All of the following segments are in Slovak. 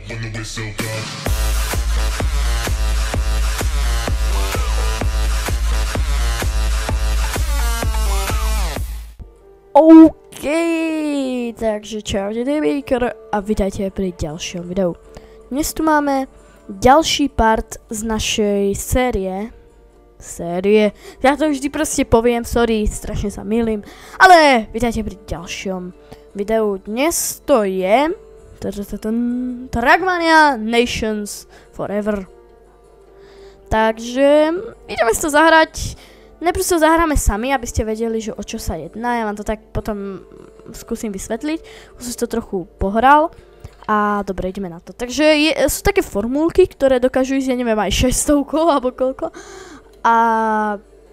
when the whistle comes. OK, takže čaute Daymaker a vítajte pri ďalšom videu. Dnes tu máme ďalší part z našej série. Ja to vždy proste poviem, sorry, strašne sa mýlim, ale vítajte pri ďalšom videu. Dnes to je Trackmania Nations Forever. Takže ideme si to zahrať. Najprv to zahráme sami, aby ste vedeli, že o čo sa jedná. Ja vám to tak potom skúsim vysvetliť. Už som si to trochu pohral. A dobre, ideme na to. Takže sú také formulky, ktoré dokážu ísť, ja neviem, aj 600 alebo koľko. A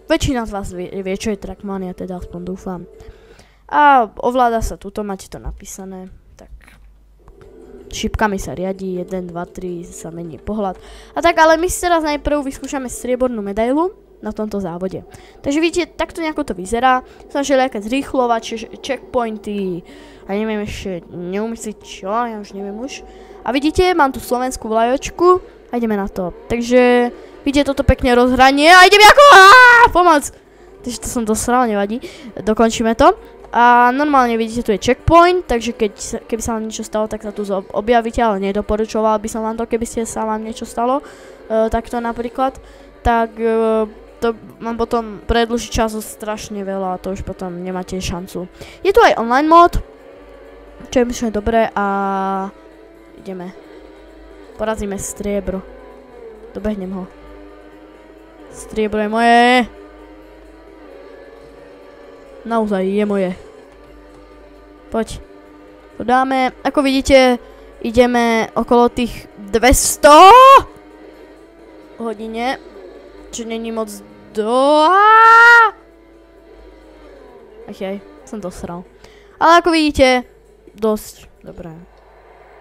väčšina z vás vie, čo je Trackmania, teda aspoň dúfam. A ovláda sa tuto, máte to napísané. Tak šipkami sa riadí, 1, 2, 3 sa mení pohľad. A tak, ale my si teraz najprv vyskúšame striebornú medailu na tomto závode. Takže vidíte, takto nejako to vyzerá. Sú všelijaké zrýchlovače, checkpointy a neviem ešte, neumyslieť čo, ja už neviem už. A vidíte, mám tu slovenskú vlajočku a ideme na to. Takže vidíte toto pekne rozhranie a ideme ako pomoc! Takže to som dosral, nevadí. Dokončíme to. A normálne vidíte, tu je checkpoint, takže keby sa vám niečo stalo, tak sa tu objavíte, ale nedoporučoval by som vám to, keby sa vám niečo stalo. Takto napríklad. Tak to vám potom predĺží času strašne veľa a to už potom nemáte šancu. Je tu aj online mod, čo je myslím dobré a ideme. Porazíme striebro. Dobehnem ho. Striebro je moje. Naozaj je moje. Poď. To dáme. Ako vidíte, ideme okolo tých 200 hodine. Čo není moc Achej, som dosral. Ale ako vidíte, dosť dobré.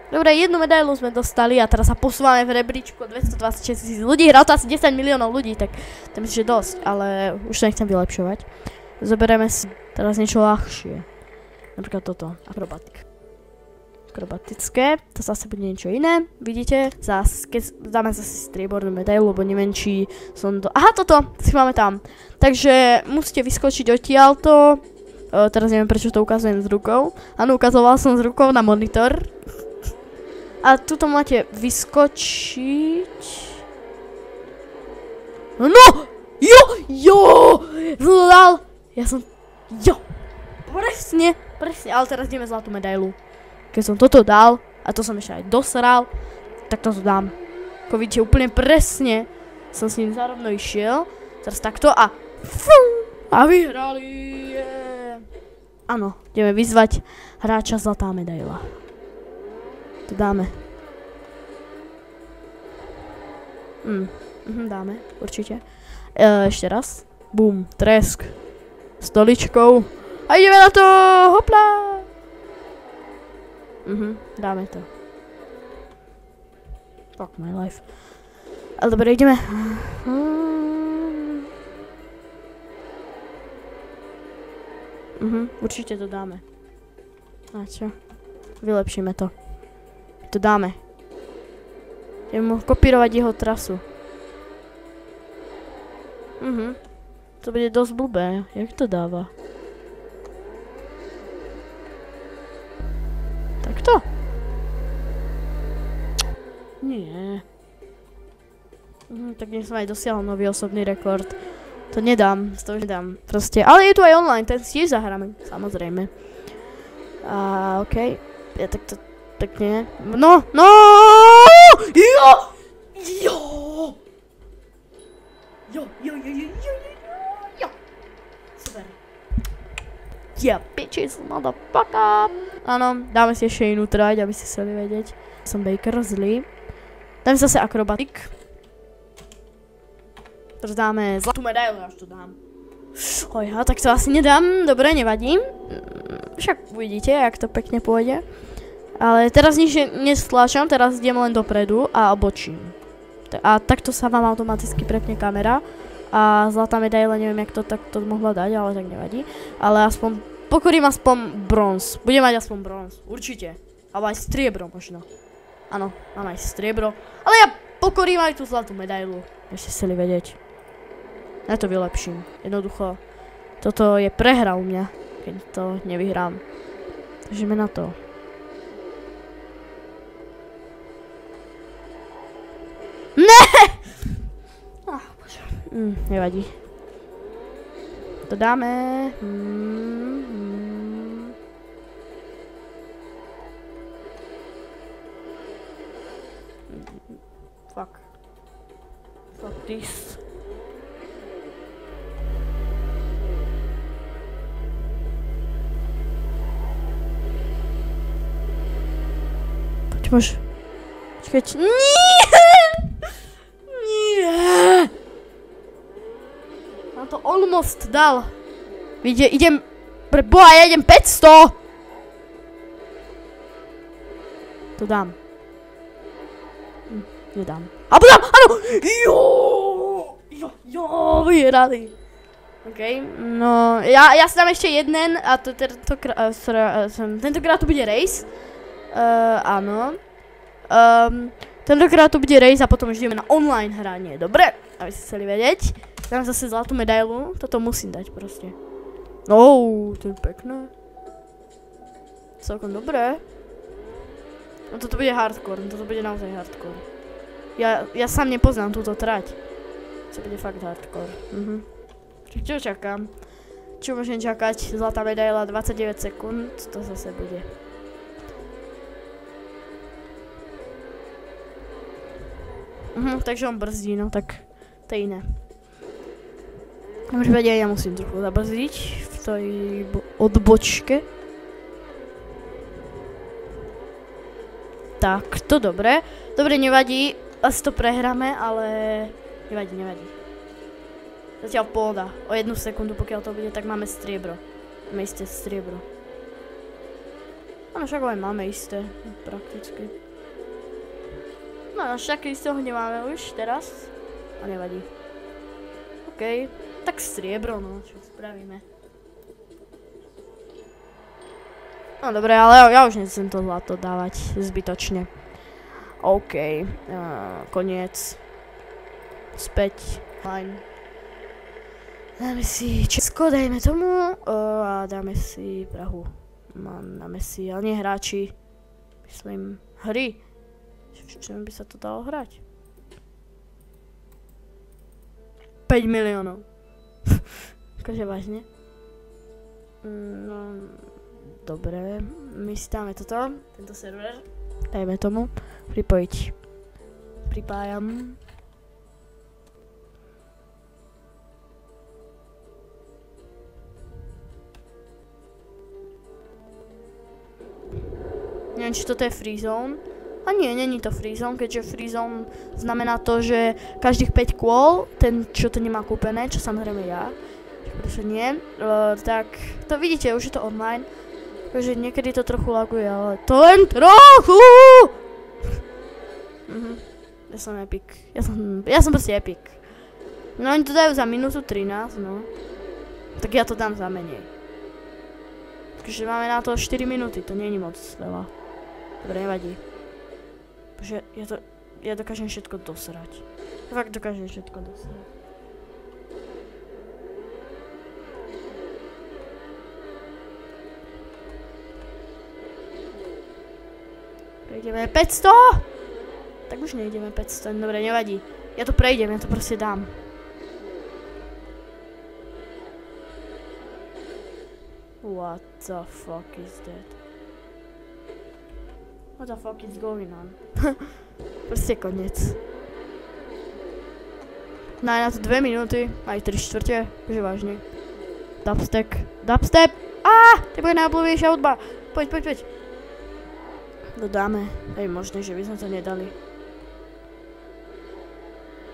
Dobre, jednu medailu sme dostali a teraz sa posúvame v rebríčku 226 000 ľudí. Hral to asi 10 miliónov ľudí, tak to myslím, že dosť, ale už to nechcem vylepšovať. Zoberieme si teraz niečo ľahšie. Napríklad toto, akrobatické, to zase bude niečo iné, vidíte, keď dáme zase striebornú medailu, lebo neviem, či som to... Aha, toto si máme tam. Takže musíte vyskočiť odtiaľto, teraz neviem, prečo to ukazujem s rukou. Áno, ukazoval som s rukou na monitor. A tuto máte vyskočiť... No! Jo! Zlal! Presne, ale teraz ideme zlatú medailu. Keď som toto dal, a to som ešte aj dosral, tak toto dám. Ako vidíte, úplne presne som s ním zároveň išiel. Teraz takto a vyhrali. Áno, ideme vyzvať hráča zlatá medaila. To dáme. Dáme, určite. Ešte raz. Bum, tresk. Stoličkou. A ideme na to, hopla. Dáme to. Fuck my life. Ale dobre, ideme. Určite to dáme. A čo? Vylepšíme to. To dáme. Ideme kopírovať jeho trasu. To bude dosť blbé. Jak to dáva? Takto? Nie. Tak dnes som aj dosiahol nový osobný rekord. To nedám, to už nedám. Proste, ale je tu aj online, ten si tiež zahráme, samozrejme. A okej. Ja takto pekne. No! Jo! Super. Yeah, bitches, motherfucker. Áno, dáme si ešte inú trať, aby ste chceli vedieť. Som Baker, zlý. Dáme zase akrobatik. Teraz dáme zlatú medailu, až to dám. Ojha, tak to asi nedám, dobre, nevadí. Však uvidíte, jak to pekne pôjde. Ale teraz nič nestláčam, teraz idem len dopredu a obočím. A takto sa vám automaticky prepne kamera. A zlatá medaila, neviem, jak to takto mohla dať, ale tak nevadí. Ale aspoň pokorím aspoň bronz. Budem mať aspoň bronz, určite. Alebo aj striebro možno. Áno, mám aj striebro. Ale ja pokorím aj tú zlatú medailu. Ešte chceli vedieť. Ja to vylepším. Jednoducho. Toto je prehra u mňa, keď to nevyhrám. Takže ideme na to. Ne! Bože. Nevadí. To dáme. Fuck. Fuck this. Poď môž. Počkať. Nie! Na to almost dal. Idem. Pre boha, ja idem 500! To dám. Nedám. A dám, áno! Jo, vyhrali. OK, no, ja si dám ešte jeden a tentokrát tu bude race. Áno. Tentokrát tu bude race a potom už ideme na online hranie, dobre? Aby ste chceli vedieť. Dám zase zlatú medailu, toto musím dať proste. To je pekné. Celkom dobré. No toto bude hardcore, toto bude naozaj hardcore. Ja sám nepoznám túto trať. To bude fakt hardcore. Čo čakám? Čo môžem čakať? Zlatá medaila 29 sekúnd, to zase bude. Takže on brzdí, no tak to je iné. V prípade ja musím trochu zabrzdiť v tej odbočke. Tak, to dobre. Dobre, nevadí, asi to prehráme, ale nevadí. Zatiaľ pohoda. O 1 sekundu, pokiaľ to bude, tak máme striebro. Máme isté striebro. Áno, však aj máme isté, prakticky. No, však istého nemáme už teraz. A nevadí. OK, tak striebro, no, čo spravíme. No dobre, ale ja už nechcem to zlato dávať zbytočne. OK, koniec. Späť. Fajn. Dáme si Česko, dajme tomu. A dáme si Prahu. Dáme si, ale nie hráči. Myslím, hry. Čím by sa to dalo hrať? 5 miliónov. Akože vážne. No, dobre. My si dáme toto, tento server. Dajme tomu. Pripojiť. Pripájam. Neviem, či toto je free zone. A nie, není to free zone, keďže free zone znamená to, že každých 5 kôl, ten, čo to nemá kúpené, čo samozrejme ja, prečo nie, tak to vidíte, už je to online, takže niekedy to trochu laguje, ale to len trochu! Ja som epic, ja som proste epic. No oni to dajú za minútu 13, no. Tak ja to dám za menej. Takže máme na to 4 minúty, to nie je moc veľa. Dobre, nevadí. Bože, ja dokážem všetko dosrať. Ja fakt dokážem všetko dosrať. Prejdeme 500! Tak už nejdeme 500, dobre, nevadí. Ja to prejdem, ja to proste dám. What the fuck is that? What the fuck is going on? Proste koniec. No aj na to 2 minúty, aj 3/4, takže vážne. Dubstep! To bude najobľúbenejšia hudba. Poď. Dodáme. Je možné, že by sme to nedali.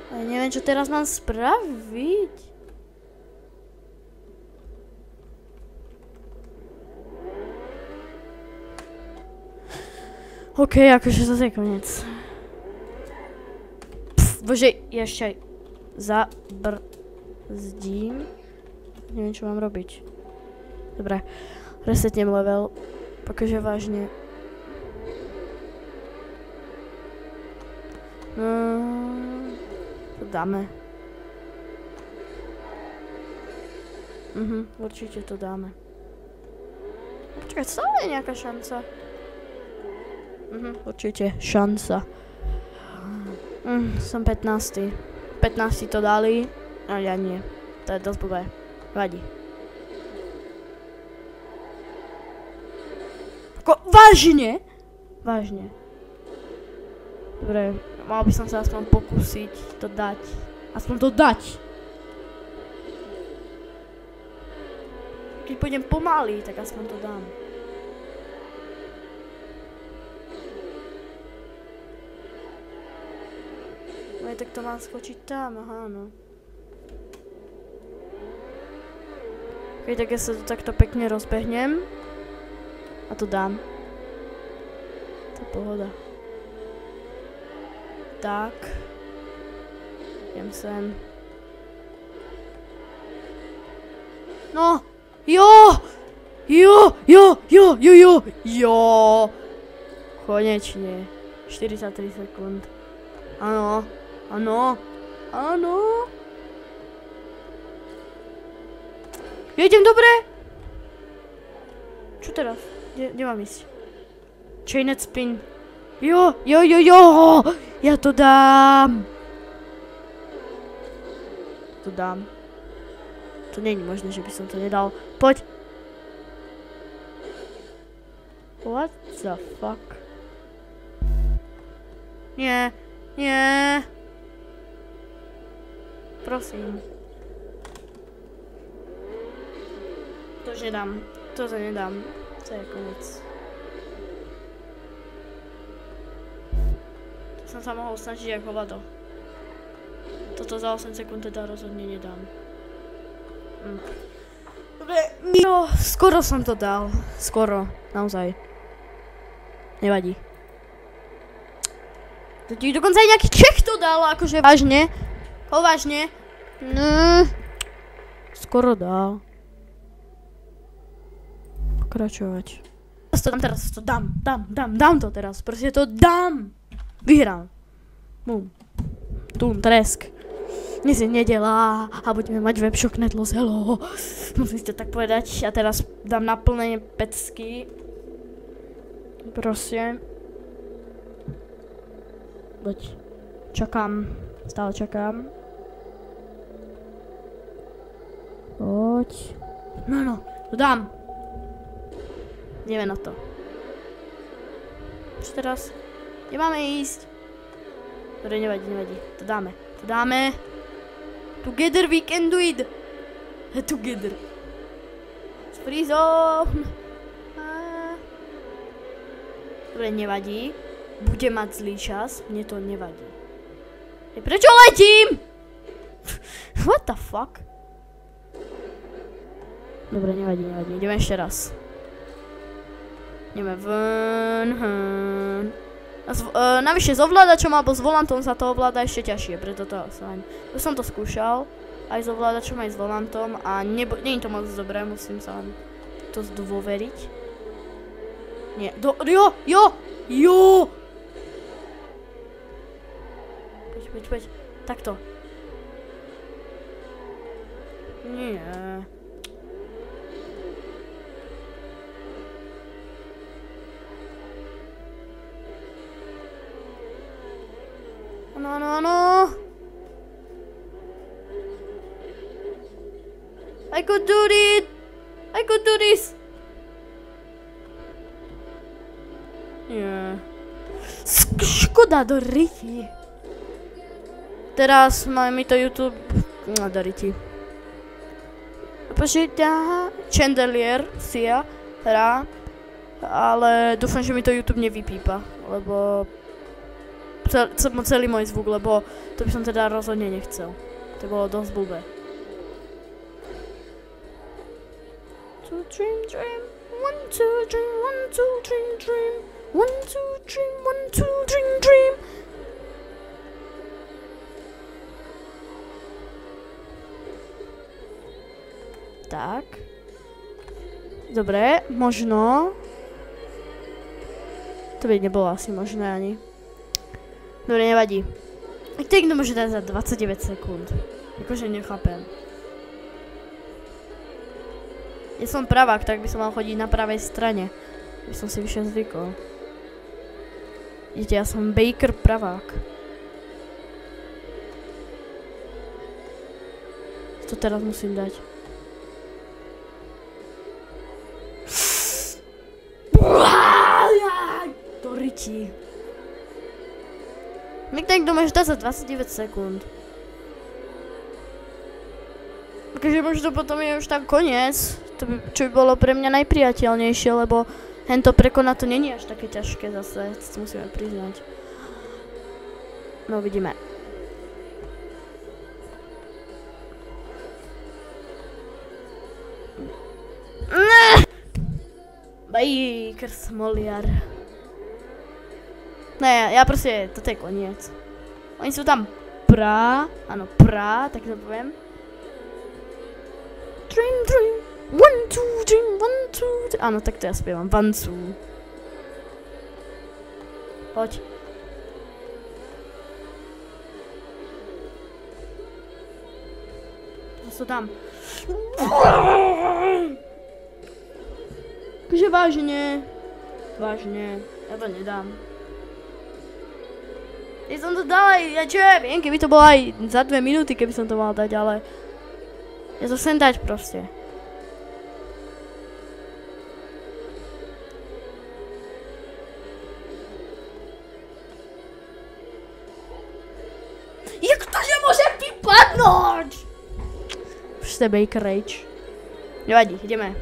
Ale neviem, čo teraz mám spraviť. OK, akože zase je koniec. Bože, ja ešte aj zabrzdím. Neviem, čo mám robiť. Dobre, resetnem level. Akože vážne. To dáme. Určite to dáme. Počkaj, stále je nejaká šanca. Určite šanca. Som 15. 15 to dali, a ja nie. To je dosť blbé. Vadí. Vážne? Vážne. Dobre, mal by som sa aspoň pokúsiť to dať. Aspoň to dať. Keď pôjdem pomaly, tak aspoň to dám. Tak to mám skočiť tam, aha, no. Ok, tak ja sa to takto pekne rozbehnem. A to dám. To je pohoda. Tak. Idem sem. No! Jo! Jo! Konečne. 43 sekúnd. Áno. Áno. Ja idem dobre? Čo teraz? Kde mám ísť? Chained spin. Jo! Ja to dám. To nie je možné, že by som to nedal. Poď. What the fuck? Nie. Prosím. To už nedám. To nedám. To je konec. To som sa mohol snažiť ako hovado. Toto za 8 sekúnd teda rozhodne nedám. Dobre, no, skoro som to dal. Skoro, naozaj. Nevadí. Dokonca aj nejaký Čech to dal, akože vážne. Vážne. Skoro dal. Pokračovať. Teraz to dám to teraz. Proste to dám. Vyhrám. Bum. Tum, tresk. Dnes je nedeľa a budeme mať webshop Netlos, hello. Musíte tak povedať. A teraz dám na plné pecky. Proste. Čakám. Stále čakám. Poď. No, to dám. Ideme na to. Čo teraz? Kde máme ísť? Dobre, nevadí. To dáme. Together we can do it. Together. S freezom. Dobre, nevadí. Bude mať zlý čas. Mne to nevadí. Prečo letím? What the fuck? Dobre, nevadí. Ideme ešte raz. Ideme von. Navyše s ovládačom alebo s volantom sa to ovláda ešte ťažšie, preto to som to skúšal. Aj s ovládačom, aj s volantom a nie je to moc dobré, musím sa vám to zdôveriť. Nie, jo! Poď, takto. Nie. No. I could do it. I could do this. Yeah. Škoda do riti. Teraz mi to YouTube do riti. Počkajte, Chandelier Sia hrá, ale dúfam, že mi to YouTube nevypípa, lebo celý môj zvuk, lebo to by som teda rozhodne nechcel. To bolo dosť blbé. Dream. 1, 2, dream, 1, 2, dream. 1, 2, dream, 1, 2, dream. Tak. Dobre, možno. To by nebolo asi možné ani. Dobre, nevadí. Tak to môže dať za 29 sekúnd. Akože nechápem. Ja som pravák, tak by som mal chodiť na pravej strane. By som si vyššie zvykol. Vidíte, ja som Baker pravák. To teraz musím dať. To ryčí. Niekto môže dať za 29 sekúnd. Takže možno potom je už tak koniec. To by, čo by bolo pre mňa najpriateľnejšie, lebo hento prekonať to není až také ťažké zase, to si musíme priznať. No vidíme. Baker smoliar. Ne, ja proste, toto je koniec. Oni sú tam áno, tak to poviem. Dream, dream, 1, 2, dream, 1, 2, áno, tak to ja spievam, 1, 2. Poď. To sú tam. Takže vážne, ja to nedám. Ja som to dal aj, ja čo ja viem, keby to bolo aj za 2 minúty, keby som to mal dať, ale ja to chcem dať proste. Jak to, že môže vypadnúť? Proste Baker Rage. Nevadí, ideme.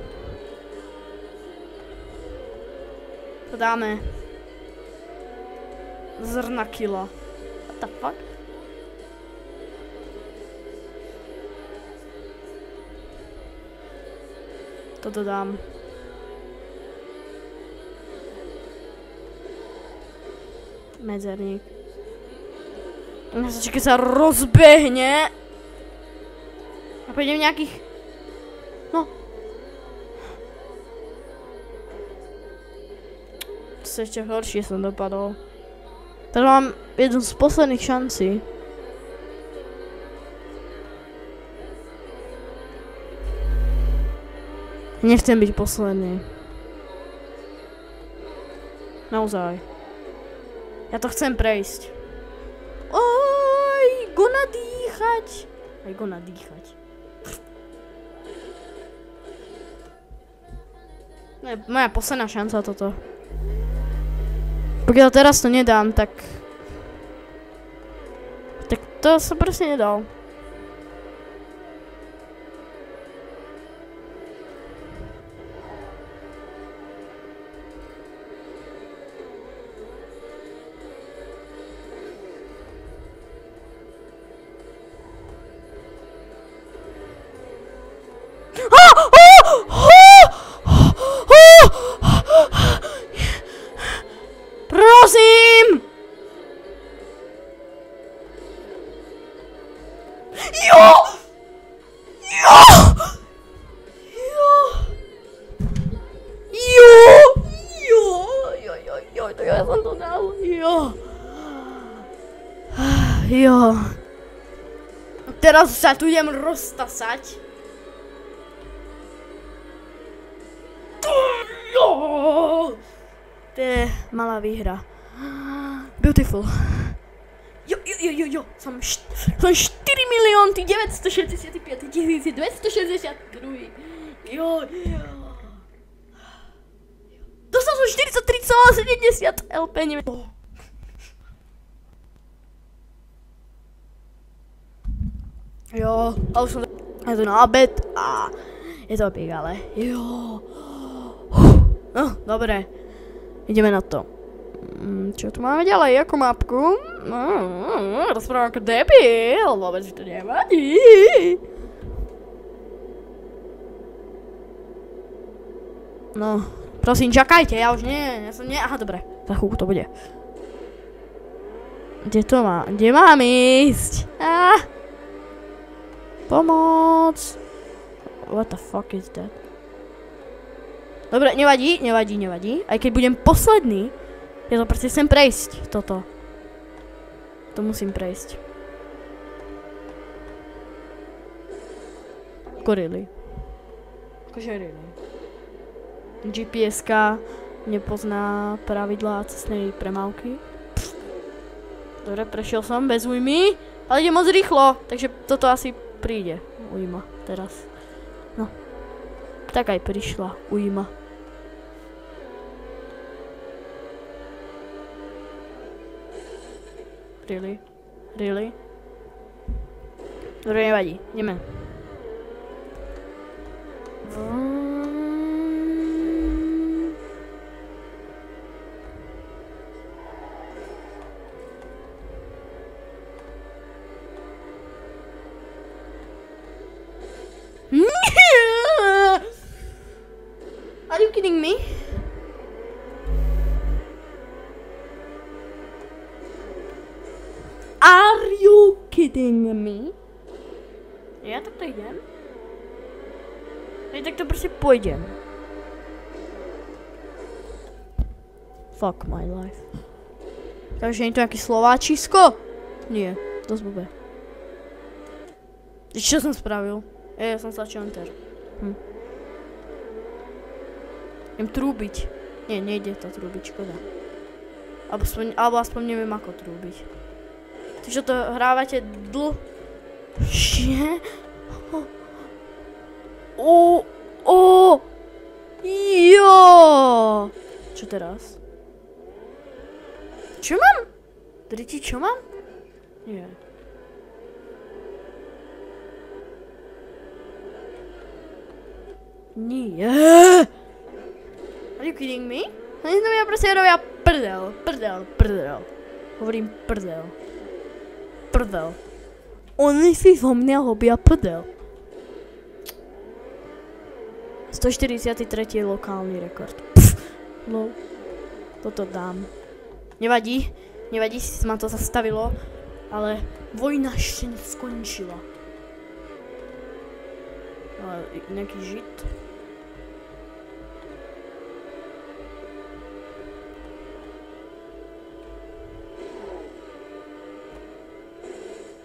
To dáme. Zrna kilo. What the fuck? Toto dám. Medzerník. Keď sa rozbehne. A pôjdem nejakých... No. To sa ešte horšie som dopadol. Takže mám jednu z posledných šancí. Nechcem byť posledný. Naozaj. Ja to chcem prejsť. Oj, go nadýchať. Aj go nadýchať. No je moja posledná šanca toto. Pokiaľ teraz to nedám, tak to som proste nedal. Prosím! Jo! Jo! Jo! Jo! Jo! Jo, jo, jo, to ja som to dal. Jo! Jo! Teraz sa tu idem roztasať. Jo! To je malá výhra. Beautiful. Jo. Som 4 milióny 965 262. Jo. Dostal som 43,70 LP. Jo, ale už som to na obed a je to pík, ale jo. No, dobre. Ideme na to. Čo tu máme ďalej? Jakú mapku? Rozprávam ako debil, vôbec mi to nevadí. No, prosím, čakajte, ja už nie, aha, dobre, za chvíľku to bude. Kde mám ísť? Pomoc. What the fuck is that? Dobre, nevadí. Aj keď budem posledný, ja to proste chcem prejsť, toto. To musím prejsť. Really. Akože really. GPS-ka nepozná pravidlá cestnej premávky. Dobre, prešiel som bez újmy, ale ide moc rýchlo, takže toto asi príde. Újma teraz. No. Tak aj prišla újma. Really? Really? Dobre, nevadí. Ideme. Are you kidding me? Are you kidding me? Ja takto idem? Ja takto proste pôjdem. Fuck my life. Takže nie je to nejaký Slováčisko? Nie, dosť blbé. Čo som spravil? Ja som stlačil enter. Idem trúbiť. Nie, nejde to trúbiť, škoda. Alebo aspoň neviem ako trúbiť. Ty čo to hrávate dlhšie? Jo! Čo teraz? Čo mám? Driti, čo mám? Nie. Nie. Are you kidding me? Oni to proste robia prdel. Hovorím prdel. Oni si vo mňa robia prdel. 143. lokálny rekord. No. Toto dám. Nevadí, si ma to zastavilo, ale vojna ešte neskončila. Ale nejaký žid.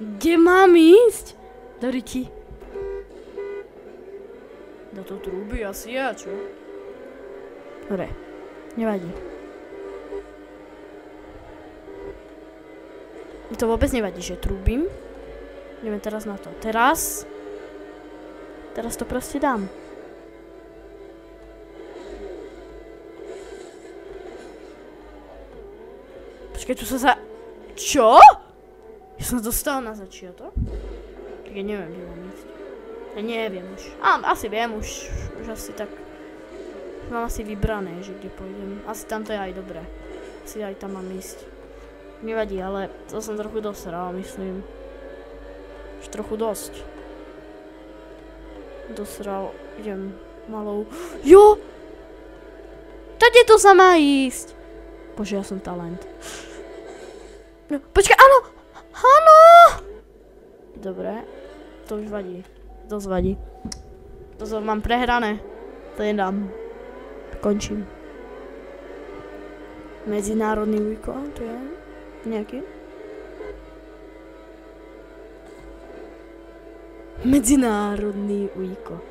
Kde mám ísť? Doriti. Do to trúby asi ja, čo? Dobre, nevadí. Mi to vôbec nevadí, že trúbim. Ideme teraz na to. Teraz to proste dám. Počkaj, tu sa Čo? Ja som dostal na začiatok? Tak ja neviem, kde mám ísť. Ja neviem už. Asi viem už asi tak. Mám asi vybrané, že kde pôjdem. Asi tam to je aj dobré. Asi aj tam mám ísť. Nevadí, ale to som trochu dosral, myslím. Už trochu dosť. Dosral, idem malou. Jo! Tade to sa má ísť. Bože, ja som talent. No, počkaj, áno! Áno! Dobre, to už vadí. Dosť vadí. To mám prehrané. To nedám. Končím. Medzinárodný weekend, to je nejaký? Medzinárodný weekend.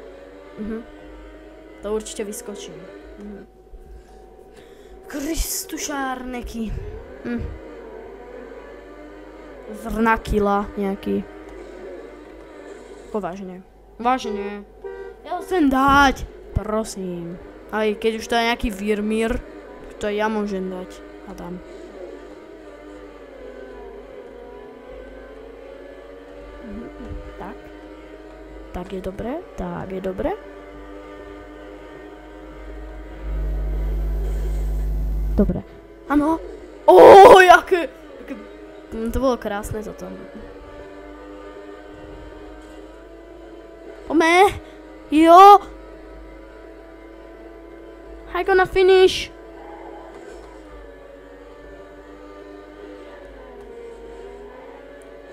To určite vyskočím. Kristušárneky. Vernakila nejaký. Vážne. Vážne. Ja chcem dať. Prosím. Aj keď už to je nejaký Virmír, to ja môžem dať. A dám. Tak. Tak je dobré. Tak je dobré. Dobre. Áno. Jaké. To bolo krásne za to. Poďme. Jo. I gonna finish.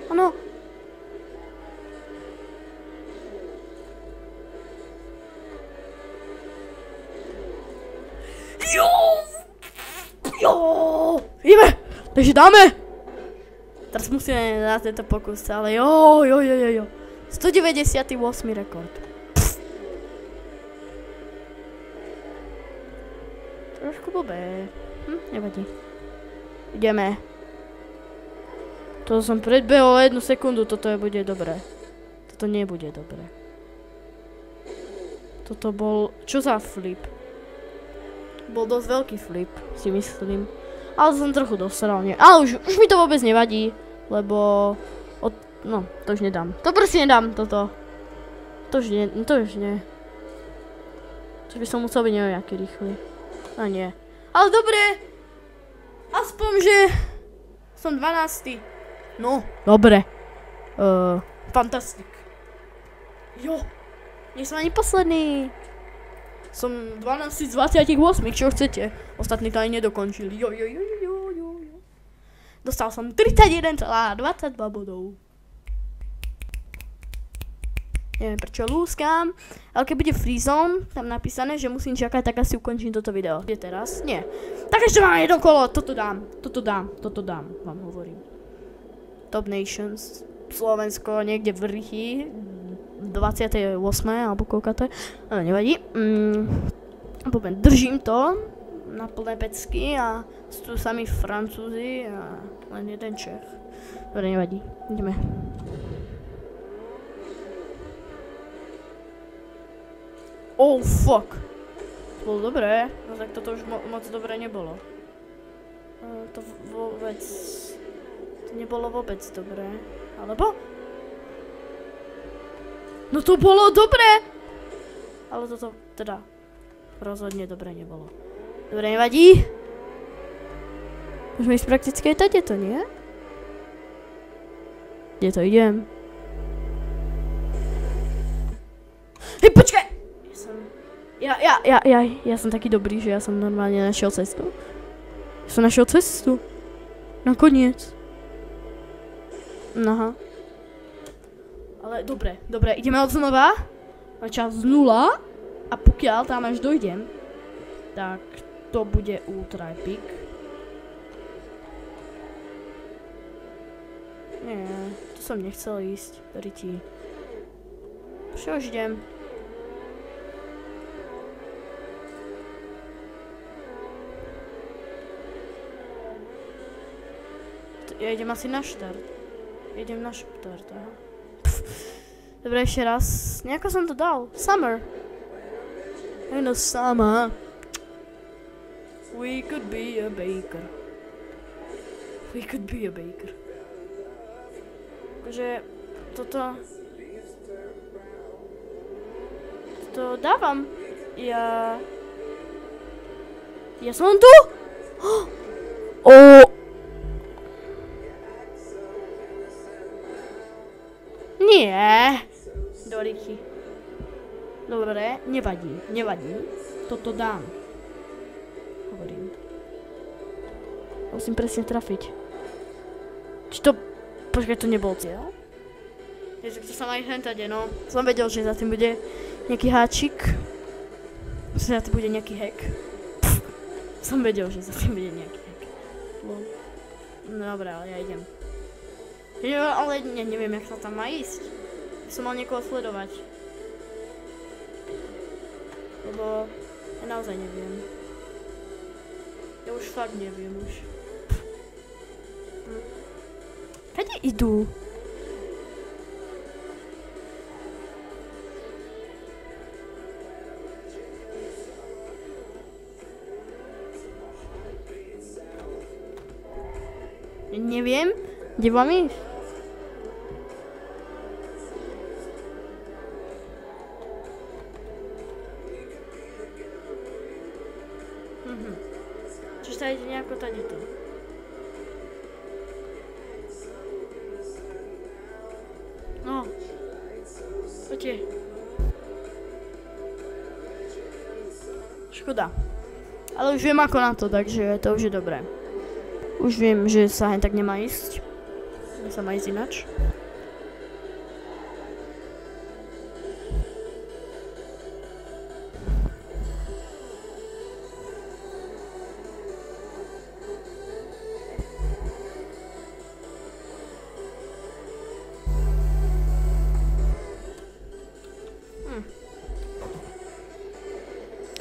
Áno. Jo. Ideme. Takže dáme. Teraz musíme na tento pokus, ale jo. 198 rekord. Trošku blbé. Nevadí. Ideme. To som predbehol 1 sekundu, toto bude dobré. Toto nebude dobré. Toto bol... Čo za flip? Bol dosť veľký flip, si myslím. Ale som trochu dosral, nie. Ale už mi to vôbec nevadí, lebo... No, to už nedám. To proste nedám, toto. To už nie. To by som musel byť nejaký rýchly. A nie. Ale dobre. Aspoň, že... Som 12. No, dobre. Fantastik. Jo. Nie som ani posledný. Som 12 z 28, čo chcete. Ostatní to aj nedokončili. Jo. Dostal som 31,22 bodov. Neviem prečo lúskam, ale keď bude free zone, tam napísané, že musím čakať, tak asi ukončím toto video. Je teraz? Nie. Tak ešte mám jedno kolo, toto dám, vám hovorím. Top Nations, Slovensko, niekde v Richy, 28. alebo koľka to je, ale nevadí. Držím to na plné pecky a sú tu sami Francúzi a len jeden Čech. Dobre, nevadí, ideme. Oh fuck. To bolo dobré, no tak toto už moc dobré nebolo. To vôbec... To nebolo vôbec dobré, alebo? No to bolo dobré! Ale toto teda rozhodne dobré nebolo. Dobre, nevadí. Môžeme ísť prakticky aj tady to, nie? Kde to idem? Hej, počkaj! Ja som taký dobrý, že ja som normálne našiel cestu. Ja som našiel cestu. Nakoniec. Aha. Ale dobre, ideme od znova. Na čas 0. A pokiaľ tam až dojdem, tak to bude ultra epic. Nie, to som nechcel ísť, riti. Čo už idem? Ja idem asi na štart. Aha. Dobre, ešte raz. Nejako som to dal. Summer. I know summer. We could be a baker. Takže toto dávam. Ja som tu? Nie. Doriky. Dobre, nevadí. Toto dám. Hovorím. Musím presne trafiť. Či to... Počkaj, to nebol cieľ? Ježiš, to sa má aj hentade, no. Som vedel, že za tým bude nejaký háčik. Že za tým bude nejaký hack. Som vedel, že za tým bude nejaký hack. No dobré, ale ja idem. Ale neviem, jak sa tam má ísť. Som mal niekoho sledovať. Lebo ja naozaj neviem. Ja už fakt neviem už. Kade idú? Neviem, kde mám ísť? Čiže sa ide nejako tady to. No. Poďte. Škoda. Ale už viem ako na to, takže to už je dobré. Už viem, že sa hen tak nemá ísť. Že sa má ísť inač.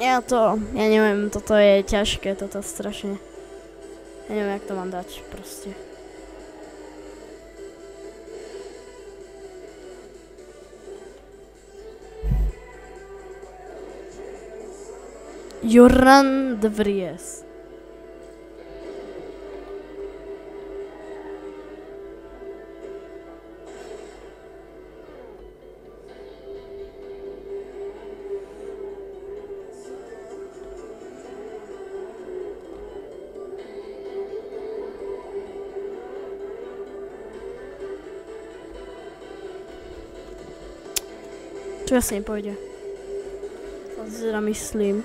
Ja neviem, toto je ťažké, toto strašne. Ja neviem, jak to mám dať, proste. Joran de Vries. Čo asi nepôjde. To si teda myslím.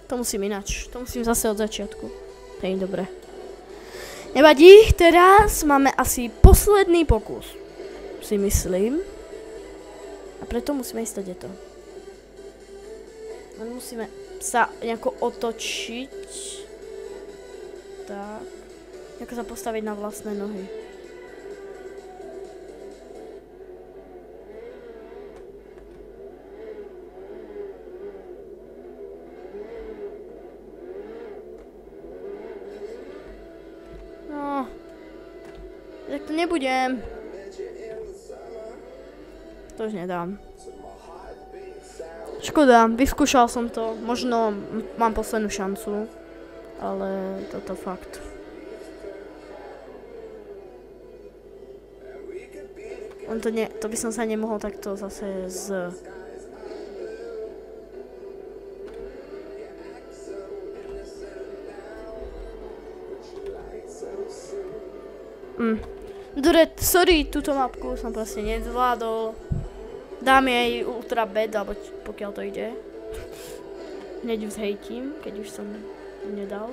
To musím inač. To musím zase od začiatku. To je dobre. Nevadí, teraz máme asi posledný pokus. Si myslím. A preto musíme ísť to. Musíme sa nejako otočiť. Tak. Ako sa postaviť na vlastné nohy. No. Tak to nebudem. To už nedám. Škoda, vyskúšal som to. Možno mám poslednú šancu. Ale toto fakt. To by som sa nemohol takto zase Dobre, sorry, túto mapku som proste nezvládol. Dám jej ultra bad, alebo pokiaľ to ide. Hneď ju zhejtím, keď už som nedal.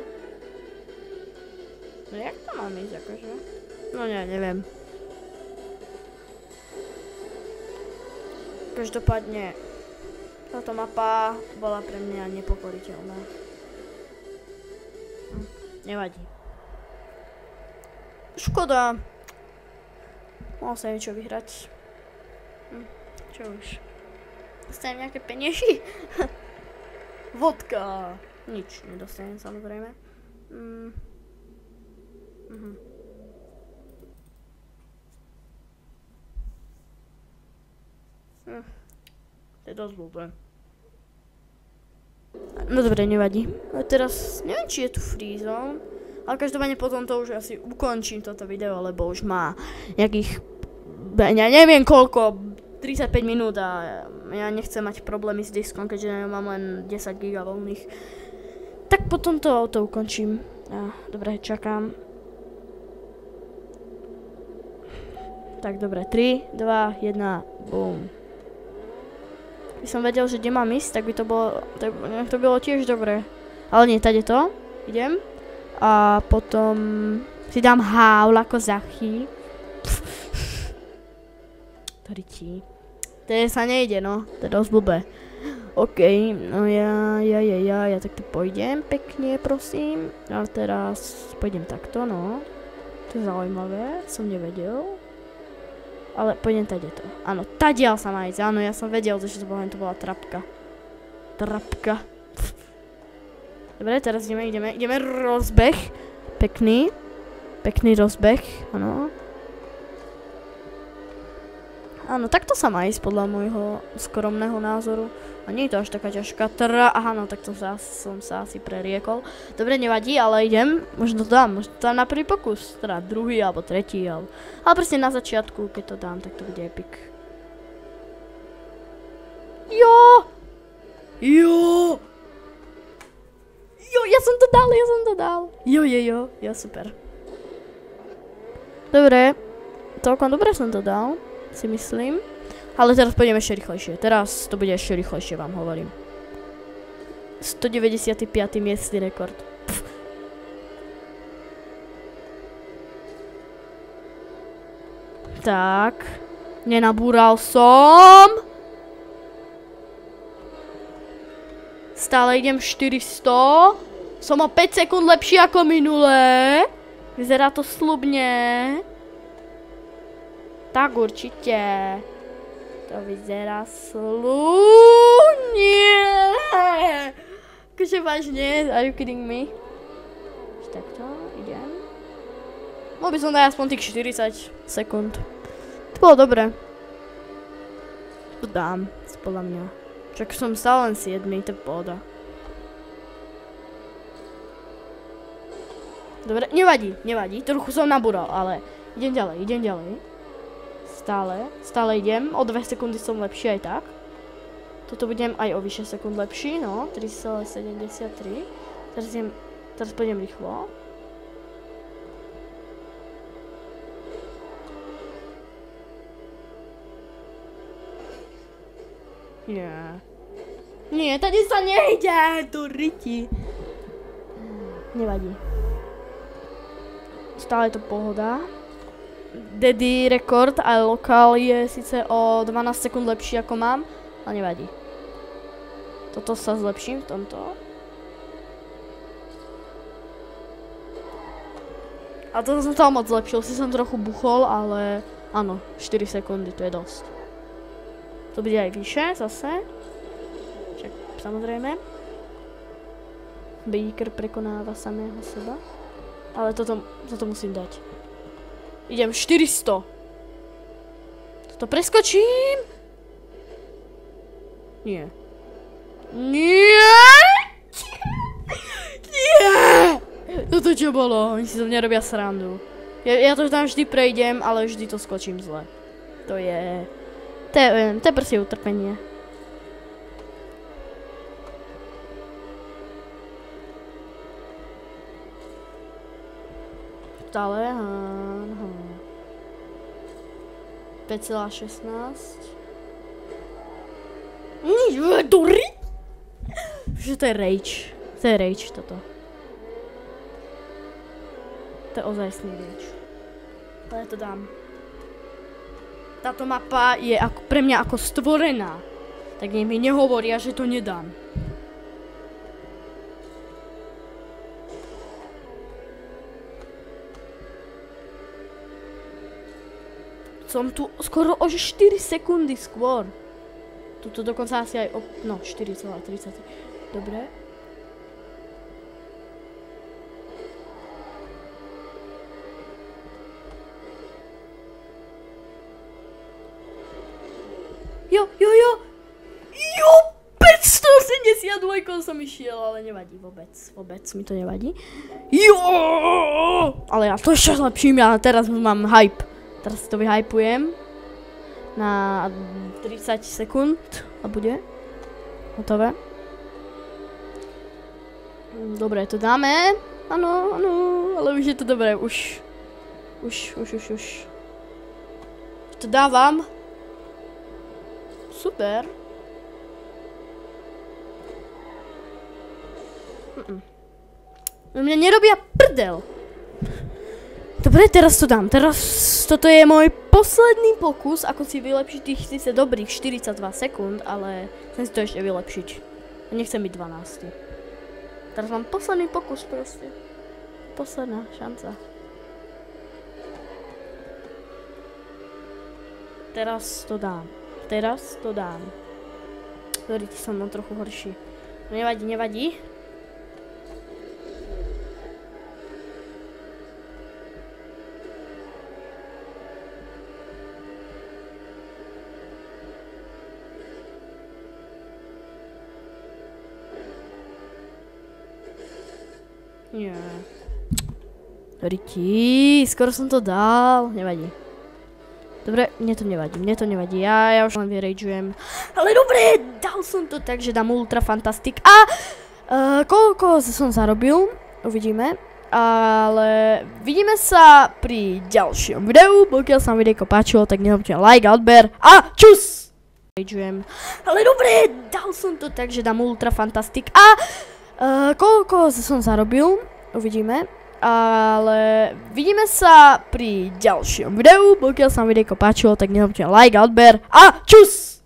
No jak to mám ísť, akože? No neviem. Každopádne, táto mapa bola pre mňa nepokoriteľná. Nevadí. Škoda. Mohol sa niečo vyhrať. Čo už? Dostanem nejaké peniažky? Vodka. Nič nedostanem, samozrejme. To je dosť blbé. No dobre, nevadí. A teraz, neviem, či je tu free zone. Ale každopádne potom to už asi ukončím toto video, lebo už má nejakých, ja neviem koľko, 35 minút a ja nechcem mať problémy s diskom, keďže mám len 10 GB voľných. Tak potom to ukončím. Dobre, čakám. Tak dobre, 3, 2, 1, boom. By som vedel, že kde mám ísť, tak by to bolo tiež dobré. Ale nie, tady to. Idem. A potom si dám haul ako zachy. To rytí. To sa nejde, no. To je dosť blbé. OK, no ja tak to pôjdem pekne, prosím. A teraz pôjdem takto, no. To je zaujímavé, som nevedel. Ale pôjdem tady to. Áno, tadiaľ sa má ísť. Áno, ja som vedel, že to bola trapka. Trapka. Dobre, teraz ideme rozbeh. Pekný rozbeh, áno. Áno, takto sa má ísť podľa môjho skromného názoru. A nie je to až taká ťažká aha, no tak to som sa asi preriekol. Dobre, nevadí, ale idem. Možno to dám na prvý pokus. Teda druhý, alebo tretí, ale proste na začiatku, keď to dám, tak to bude epic. Jo, ja som to dal. Jo, super. Dobre, celkom dobre som to dal, si myslím. Ale teraz pôjdem ešte rýchlejšie. Teraz to bude ešte rýchlejšie, vám hovorím. 195. miestny rekord. Tak. Nenabúral som. Stále idem 400. Som o 5 sekúnd lepší ako minulé. Vyzerá to slubne. Tak určite. To vyzerá Nie. Akože vážne, are you kidding me? Takto, idem. Mohol by som dať aspoň tých 40 sekúnd. To bolo dobré. To dám, podľa mňa. Však som stále len 7, to je pohoda. Dobre, nevadí, trochu som nabúral, ale idem ďalej. Stále idem, o 2 sekundy som lepší aj tak. Toto budem aj o vyše sekúnd lepší, no, 3,73. Teraz pôjdem rýchlo. Nie, tady sa nejde, to riti. Nevadí. Stále je to pohoda. Daddy rekord a lokál je síce o 12 sekúnd lepší ako mám, ale nevadí. Toto sa zlepším v tomto. A toto som to moc zlepšil, si som trochu buchol, ale áno, 4 sekundy, to je dosť. To bude aj vyššie zase. Však samozrejme. Baker prekonáva samého seba. Ale toto musím dať. Idem 400. Toto preskočím. Nie. Toto čo bolo? Oni si to nerobia srandu. Ja to tam vždy prejdem, ale vždy to skočím zle. To je proste utrpenie. Stále, 5,16. Dory? Že to je rage. To je rage toto. To je ozajstný rage. Ale ja to dám. Táto mapa je pre mňa ako stvorená. Tak mi nehovoria, že to nedám. Som tu skoro o 4 sekundy skôr. Tuto dokonca asi aj o... No, 4,33. Dobre. Jo! 582 som išiel, ale nevadí vôbec mi to nevadí. Jo! Ale ja to ešte zlepším, ja teraz mám hype. Teraz to vyhypujem na 30 sekúnd a bude hotové. Dobre, to dáme. Áno, ale už je to dobré, už. To dávam. Super. Mňa nerobia prdel. Dobre, teraz to dám. Toto je môj posledný pokus, ako si vylepšiť tých síce dobrých 42 sekúnd, ale chcem si to ešte vylepšiť. Nechcem byť 12. Teraz mám posledný pokus proste. Posledná šanca. Teraz to dám. Veríte, som mám trochu horší. Nevadí. Nie. Riti, skoro som to dal. Nevadí. Dobre, mne to nevadí. Ja už len vyrage'ujem. Ale dobre, dal som to tak, že dám ultra fantastic. A koľko som zarobil, uvidíme. Ale vidíme sa pri ďalšom videu. Pokiaľ sa vám videjko páčilo, tak nehoďte like a odber. A čus! Ale dobre, dal som to tak, že dám ultra fantastic. A koľko som zarobil, uvidíme. Ale vidíme sa pri ďalšom videu. Pokiaľ sa vám videjko páčilo, tak nehoďte like a odber. A čus!